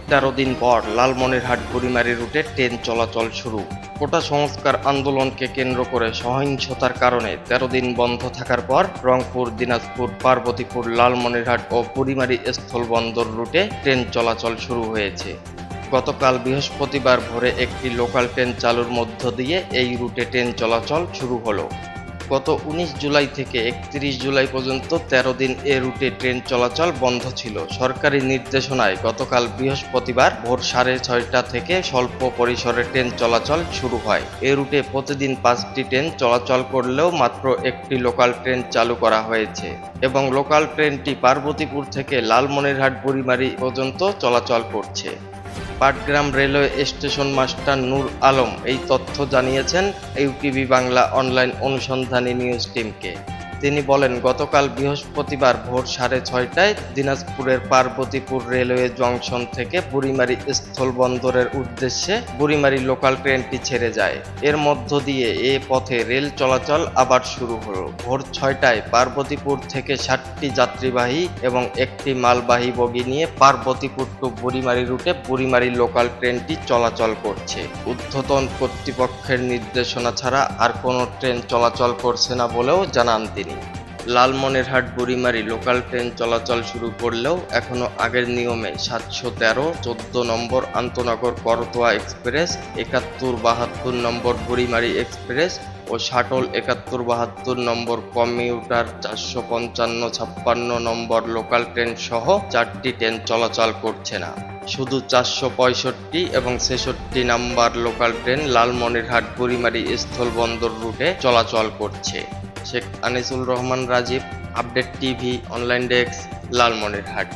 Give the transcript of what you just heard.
13 দিন পর লালমনিরহাট-বুড়িমারী রুটে ট্রেন চলাচল শুরু। কোটা সংস্কার আন্দোলনকে কেন্দ্র করে সহিংসতার কারণে 13 দিন বন্ধ থাকার পর রংপুর, দিনাজপুর, পার্বতীপুর, লালমনিরহাট ও বুড়িমারী স্থলবন্দর রুটে ট্রেন চলাচল শুরু হয়েছে। গতকাল বৃহস্পতিবার ভোরে একটি লোকাল ট্রেন চালুর মধ্য দিয়ে এই রুটে ট্রেন চলাচল শুরু হলো। গত 19 জুলাই থেকে 31 জুলাই পর্যন্ত 13 দিন এ রুটে ট্রেন চলাচল বন্ধ ছিল। সরকারি নির্দেশনায় গতকাল বৃহস্পতিবার ভোর 6:30 থেকে স্বল্প পরিসরে ট্রেন চলাচল শুরু হয়। এ রুটে প্রতিদিন 5টি ট্রেন চলাচল করলেও মাত্র একটি লোকাল ট্রেন চালু করা হয়েছে এবং লোকাল ট্রেনটি পার্বতীপুর থেকে লালমনিরহাট-বুড়িমারী পর্যন্ত চলাচল করছে। পাটগ্রাম রেলওয়ে স্টেশন মাস্টার নূর আলম এই তথ্য জানিয়েছেন ইউটিভি বাংলা অনলাইন অনুসন্ধানী নিউজ টিমকে। তিনি বলেন, গতকাল বৃহস্পতিবার ভোর 6:30টায় দিনাজপুরের পার্বতীপুর রেলওয়ে জংশন থেকে বুড়িমারী স্থলবন্দরের উদ্দেশ্যে বুড়িমারী লোকাল ট্রেনটি ছেড়ে যায়। এর মধ্য দিয়ে এ পথে রেল চলাচল আবার শুরু হলো। ভোর 6টায় পার্বতীপুর থেকে 7টি যাত্রীবাহী এবং একটি মালবাহী বগি নিয়ে পার্বতীপুর টু বুড়িমারী রুটে বুড়িমারী লোকাল ট্রেনটি চলাচল করছে। ঊর্ধ্বতন কর্তৃপক্ষের নির্দেশনা ছাড়া আর কোনো ট্রেন চলাচল করছে না বলেও জানান তিনি। লালমনিরহাট-বুড়িমারী লোকাল ট্রেন চলাচল শুরু করলেও এখনো আগের নিয়মে 713, 14 নম্বর আন্তনগর করতোয়া এক্সপ্রেস, 71-72 নম্বর বুড়িমারী এক্সপ্রেস ও শাটল 71-72 নম্বর কমিউটার, 455-56 নম্বর লোকাল ট্রেন সহ 4টি ট্রেন চলাচল করছে না। শুধু 465 এবং 66 নাম্বার লোকাল ট্রেন লালমনিরহাট-বুড়িমারী স্থলবন্দর রুটে চলাচল করছে। Sheikh Anisul Rahman Rajib, update TV, online desk, Lalmonirhat.